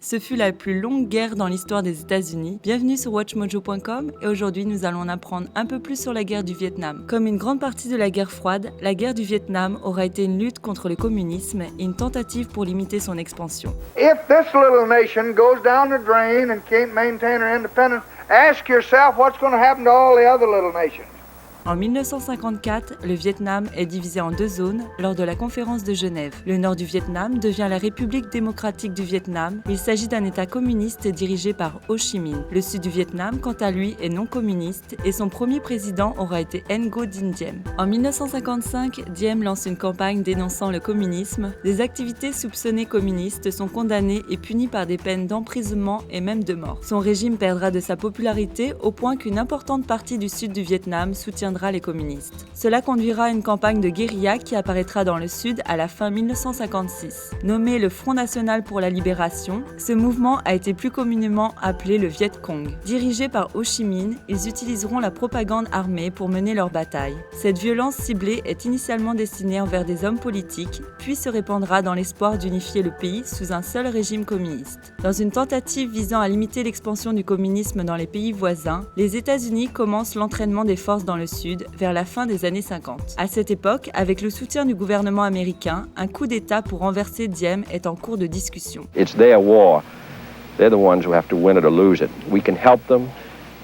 Ce fut la plus longue guerre dans l'histoire des États-Unis. Bienvenue sur WatchMojo.com et aujourd'hui nous allons en apprendre un peu plus sur la guerre du Vietnam. Comme une grande partie de la guerre froide, la guerre du Vietnam aura été une lutte contre le communisme et une tentative pour limiter son expansion. If this little nation goes down the drain and can't maintain her independence, ask yourself what's going to happen to all the other little nations. En 1954, le Vietnam est divisé en deux zones lors de la conférence de Genève. Le nord du Vietnam devient la République démocratique du Vietnam. Il s'agit d'un État communiste dirigé par Ho Chi Minh. Le sud du Vietnam, quant à lui, est non communiste et son premier président aura été Ngo Dinh Diem. En 1955, Diem lance une campagne dénonçant le communisme. Des activités soupçonnées communistes sont condamnées et punies par des peines d'emprisonnement et même de mort. Son régime perdra de sa popularité au point qu'une importante partie du sud du Vietnam soutiendra les communistes. Cela conduira à une campagne de guérilla qui apparaîtra dans le sud à la fin 1956. Nommé le Front National pour la Libération, ce mouvement a été plus communément appelé le Viet Cong. Dirigé par Ho Chi Minh, ils utiliseront la propagande armée pour mener leur bataille. Cette violence ciblée est initialement destinée envers des hommes politiques, puis se répandra dans l'espoir d'unifier le pays sous un seul régime communiste. Dans une tentative visant à limiter l'expansion du communisme dans les pays voisins, les États-Unis commencent l'entraînement des forces dans le sud vers la fin des années 50. À cette époque, avec le soutien du gouvernement américain, un coup d'État pour renverser Diem est en cours de discussion. It's their war. They're the ones who have to win it or lose it. We can help them,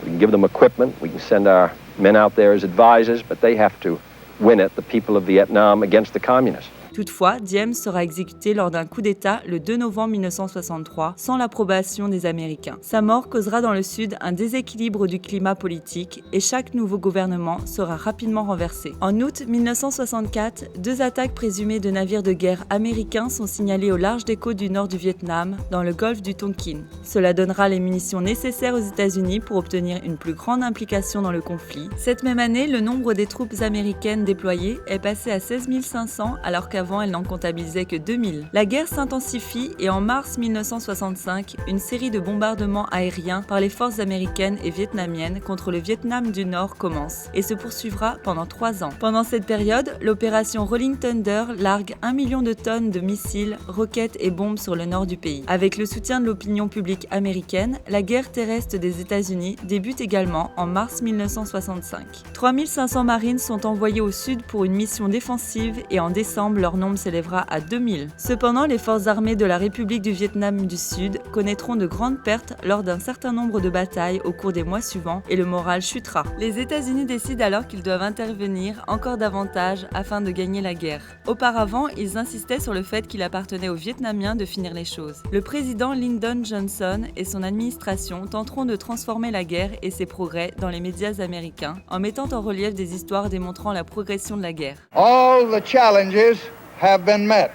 we can give them equipment, we can send our men out there as advisors, but they have to win it, the people of Vietnam, against the communists. Toutefois, Diem sera exécuté lors d'un coup d'État le 2 novembre 1963 sans l'approbation des Américains. Sa mort causera dans le Sud un déséquilibre du climat politique et chaque nouveau gouvernement sera rapidement renversé. En août 1964, deux attaques présumées de navires de guerre américains sont signalées au large des côtes du nord du Vietnam, dans le golfe du Tonkin. Cela donnera les munitions nécessaires aux États-Unis pour obtenir une plus grande implication dans le conflit. Cette même année, le nombre des troupes américaines déployées est passé à 16 500 alors qu'avant elle n'en comptabilisait que 2000. La guerre s'intensifie et en mars 1965, une série de bombardements aériens par les forces américaines et vietnamiennes contre le Vietnam du Nord commence et se poursuivra pendant 3 ans. Pendant cette période, l'opération Rolling Thunder largue 1 million de tonnes de missiles, roquettes et bombes sur le nord du pays. Avec le soutien de l'opinion publique américaine, la guerre terrestre des États-Unis débute également en mars 1965. 3500 marines sont envoyés au sud pour une mission défensive et en décembre, leur nombre s'élèvera à 2000. Cependant, les forces armées de la République du Vietnam du Sud connaîtront de grandes pertes lors d'un certain nombre de batailles au cours des mois suivants et le moral chutera. Les États-Unis décident alors qu'ils doivent intervenir encore davantage afin de gagner la guerre. Auparavant, ils insistaient sur le fait qu'il appartenait aux Vietnamiens de finir les choses. Le président Lyndon Johnson et son administration tenteront de transformer la guerre et ses progrès dans les médias américains en mettant en relief des histoires démontrant la progression de la guerre. All the challenges have been met.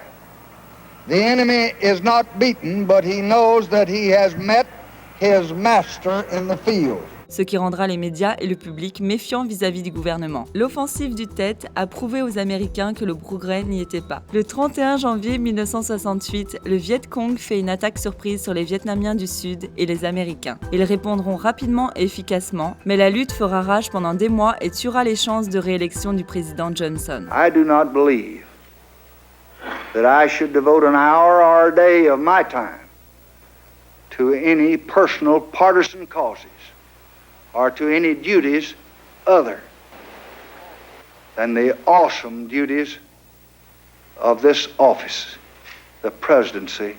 The enemy is not beaten, but he knows that he has met his master in the field. Ce qui rendra les médias et le public méfiants vis-à-vis du gouvernement. L'offensive du Tet a prouvé aux Américains que le progrès n'y était pas. Le 31 janvier 1968, le Viet Cong fait une attaque surprise sur les Vietnamiens du Sud et les Américains. Ils répondront rapidement et efficacement, mais la lutte fera rage pendant des mois et tuera les chances de réélection du président Johnson. I do not believe that I should devote an hour or a day of my time to any personal partisan causes or to any duties other than the awesome duties of this office, the presidency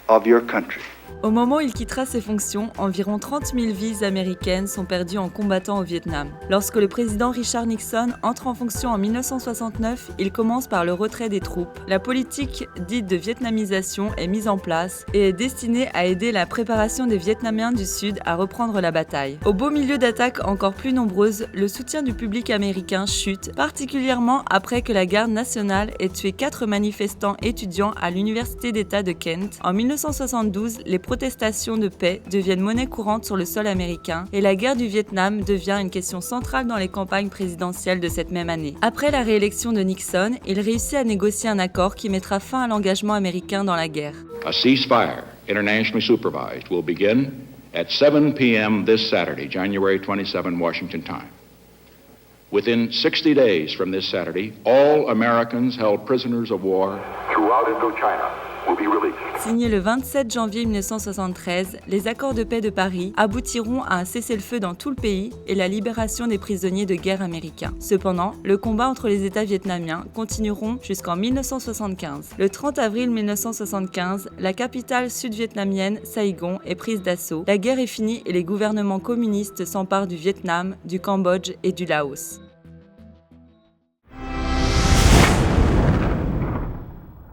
of your country. Au moment où il quittera ses fonctions, environ 30 000 vies américaines sont perdues en combattant au Vietnam. Lorsque le président Richard Nixon entre en fonction en 1969, il commence par le retrait des troupes. La politique dite de vietnamisation est mise en place et est destinée à aider la préparation des Vietnamiens du Sud à reprendre la bataille. Au beau milieu d'attaques encore plus nombreuses, le soutien du public américain chute, particulièrement après que la garde nationale ait tué 4 manifestants étudiants à l'université d'État de Kent. En 1972, les protestations de paix deviennent monnaie courante sur le sol américain et la guerre du Vietnam devient une question centrale dans les campagnes présidentielles de cette même année. Après la réélection de Nixon, il réussit à négocier un accord qui mettra fin à l'engagement américain dans la guerre. A ceasefire, internationally supervised, will begin at 7 p.m. this Saturday, January 27, Washington time. Within 60 days from this Saturday, all Americans held prisoners of war throughout Indochina will be released. Signés le 27 janvier 1973, les accords de paix de Paris aboutiront à un cessez-le-feu dans tout le pays et la libération des prisonniers de guerre américains. Cependant, le combat entre les États vietnamiens continueront jusqu'en 1975. Le 30 avril 1975, la capitale sud-vietnamienne, Saigon, est prise d'assaut. La guerre est finie et les gouvernements communistes s'emparent du Vietnam, du Cambodge et du Laos.